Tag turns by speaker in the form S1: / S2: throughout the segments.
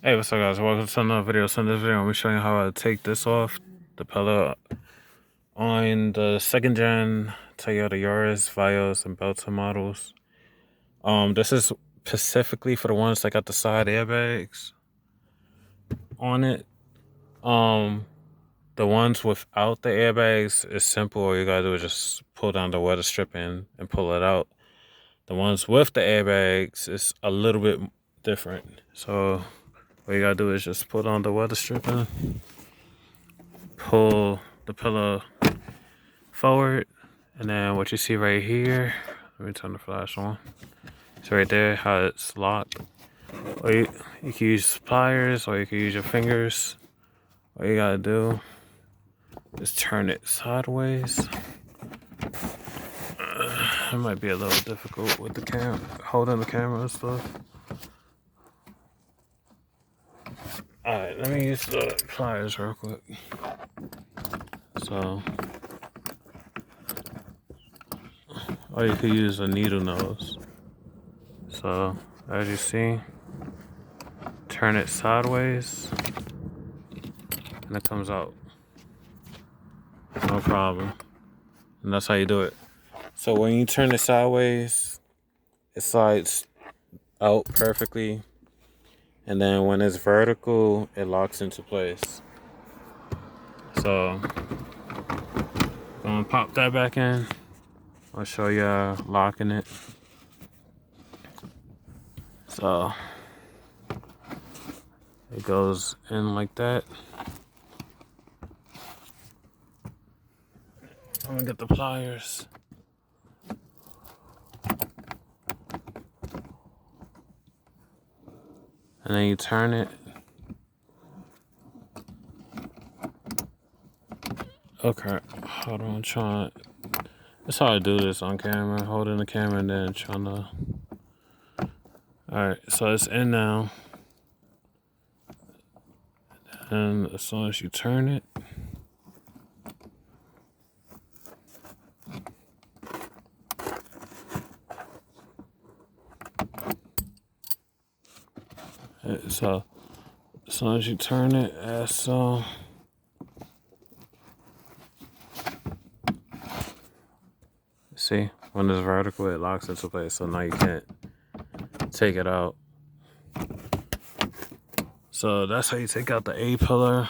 S1: Hey, what's up guys? Welcome to another video. So in this video, I'm going to show you how I take this off the pillow on the second gen Toyota Yaris, Vios, and Belta models. This is specifically for the ones that got the side airbags on it. The ones without the airbags is simple. All you gotta do is just pull down the weather stripping and pull it out. The ones with the airbags is a little bit different. So all you gotta do is just pull down the weather stripping, pull the pillow forward, and then what you see right here, let me turn the flash on. So right there, how it's locked. Or you can use pliers, or you can use your fingers. All you gotta do is turn it sideways. It might be a little difficult with the holding the camera and stuff. Alright, let me use the pliers real quick. So, or you could use a needle nose. So, as you see, turn it sideways, and it comes out. No problem. And that's how you do it. So when you turn it sideways, it slides out perfectly. And then when it's vertical, it locks into place. So, gonna pop that back in. I'll show you locking it. So, it goes in like that. I'm gonna get the pliers. And then you turn it. Okay, hold on, that's how I do this on camera, holding the camera and then trying to. Alright, so it's in now. And as soon as you turn it, so as soon as you turn it, as so. See, when it's vertical, it locks into place, so now you can't take it out. So that's how you take out the A pillar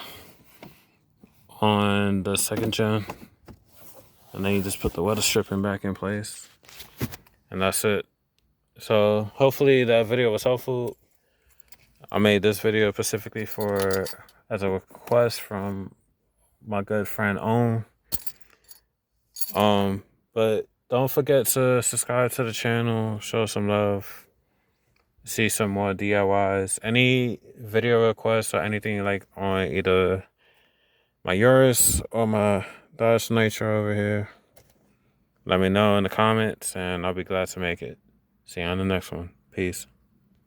S1: on the second gen. And then you just put the weather stripping back in place. And that's it. So hopefully that video was helpful. I made this video specifically as a request from my good friend Ohm. But don't forget to subscribe to the channel, show some love, see some more DIYs. Any video requests or anything you like on either my Yaris or my Dodge Nitro over here, let me know in the comments and I'll be glad to make it. See you on the next one. Peace.